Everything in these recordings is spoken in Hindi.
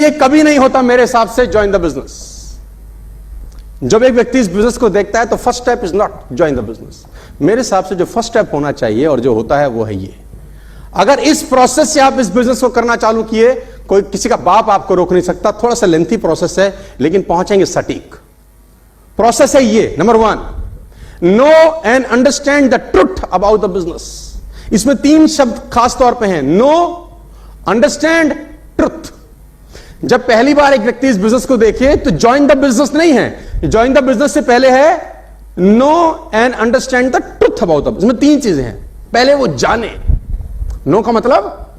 ये कभी नहीं होता मेरे हिसाब से ज्वाइन द बिजनेस। जब एक व्यक्ति इस बिजनेस को देखता है तो first step is not join the business. मेरे हिसाब से जो फर्स्ट स्टेप होना चाहिए और जो होता है वो है ये, अगर इस प्रोसेस से आप इस बिजनेस को करना चालू किए, कोई किसी का बाप आपको रोक नहीं सकता। थोड़ा सा लेंथी प्रोसेस है लेकिन पहुंचेंगे सटीक। प्रोसेस है ये, number 1, know and understand the truth about the business. इसमें 3 शब्द खास तौर पे हैं, नो, अंडरस्टैंड, ट्रुथ। जब पहली बार एक व्यक्ति इस बिजनेस को देखे तो ज्वाइन द बिजनेस नहीं है, ज्वाइन द बिजनेस से पहले है know and understand the truth about the business. इसमें 3 चीजें हैं। पहले वो जाने, नो का मतलब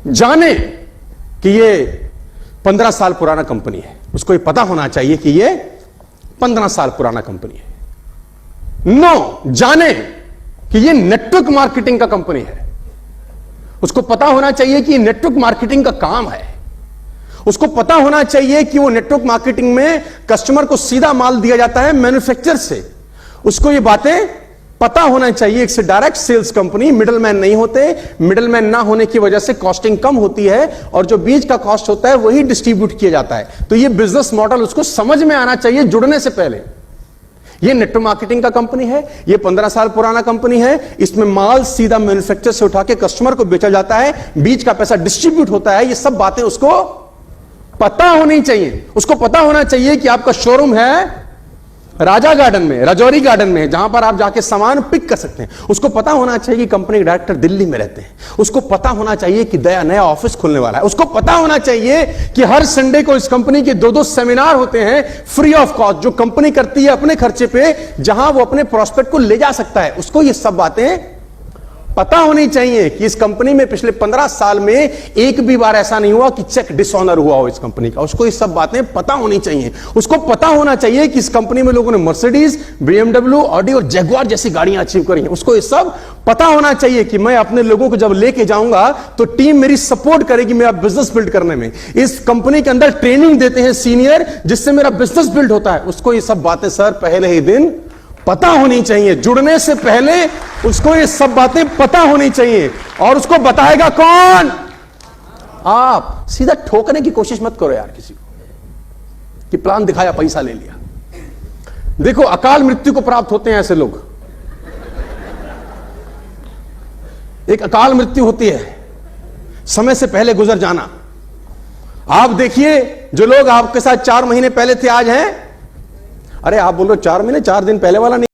जाने कि ये 15 साल पुराना कंपनी है, उसको ये पता होना चाहिए कि ये 15 साल पुराना कंपनी है। नो, जाने कि ये नेटवर्क मार्केटिंग का कंपनी है, उसको पता होना चाहिए कि ये नेटवर्क मार्केटिंग का काम है। उसको पता होना चाहिए कि वो नेटवर्क मार्केटिंग में कस्टमर को सीधा माल दिया जाता है मैन्युफैक्चरर से। उसको ये बातें पता होना चाहिए। एक डायरेक्ट सेल्स कंपनी, मिडलमैन नहीं होते। मिडलमैन ना होने की वजह से कॉस्टिंग कम होती है और जो बीच का कॉस्ट होता है वही डिस्ट्रीब्यूट किया जाता है। तो ये बिजनेस मॉडल उसको समझ में आना चाहिए जुड़ने से पहले। ये नेटवर्क मार्केटिंग का कंपनी है, ये 15 साल पुराना कंपनी है, इसमें माल सीधा मैन्युफैक्चरर से उठा के कस्टमर को बेचा जाता है, बीच का पैसा डिस्ट्रीब्यूट होता है। ये सब बातें उसको पता होनी चाहिए। उसको पता होना चाहिए कि आपका शोरूम है राजा गार्डन में, राजौरी गार्डन में, जहां पर आप जाके सामान पिक कर सकते हैं। उसको पता होना चाहिए कि कंपनी के डायरेक्टर दिल्ली में रहते हैं। उसको पता होना चाहिए कि नया ऑफिस खुलने वाला है। उसको पता होना चाहिए कि हर संडे को इस कंपनी के 2-2 सेमिनार होते हैं फ्री ऑफ कॉस्ट, जो कंपनी करती है अपने खर्चे पे, जहां वो अपने प्रोस्पेक्ट को ले जा सकता है। उसको ये सब बातें पता होनी चाहिए कि इस कंपनी में पिछले 15 साल में एक भी बार ऐसा नहीं हुआ कि चेक डिसऑनर हुआ हो इस कंपनी का। उसको ये सब बातें पता होनी चाहिए। उसको पता होना चाहिए कि इस कंपनी में लोगों ने मर्सिडीज, BMW, ऑडी और जगुआर जैसी गाड़ियां अचीव करी हैं। उसको ये सब पता होना चाहिए कि मैं अपने लोगों को जब लेके जाऊंगा तो टीम मेरी सपोर्ट करेगी मेरा बिजनेस बिल्ड करने में। इस कंपनी के अंदर ट्रेनिंग देते हैं सीनियर, जिससे मेरा बिजनेस बिल्ड होता है। उसको ये सब बातें सर पहले ही दिन पता होनी चाहिए। जुड़ने से पहले उसको ये सब बातें पता होनी चाहिए। और उसको बताएगा कौन? आप। सीधा ठोकने की कोशिश मत करो यार किसी को कि प्लान दिखाया पैसा ले लिया। देखो, अकाल मृत्यु को प्राप्त होते हैं ऐसे लोग। एक अकाल मृत्यु होती है, समय से पहले गुजर जाना। आप देखिए, जो लोग आपके साथ 4 महीने पहले थे आज हैं। अरे आप बोल रहे हो 4 महीने, 4 दिन पहले वाला नहीं।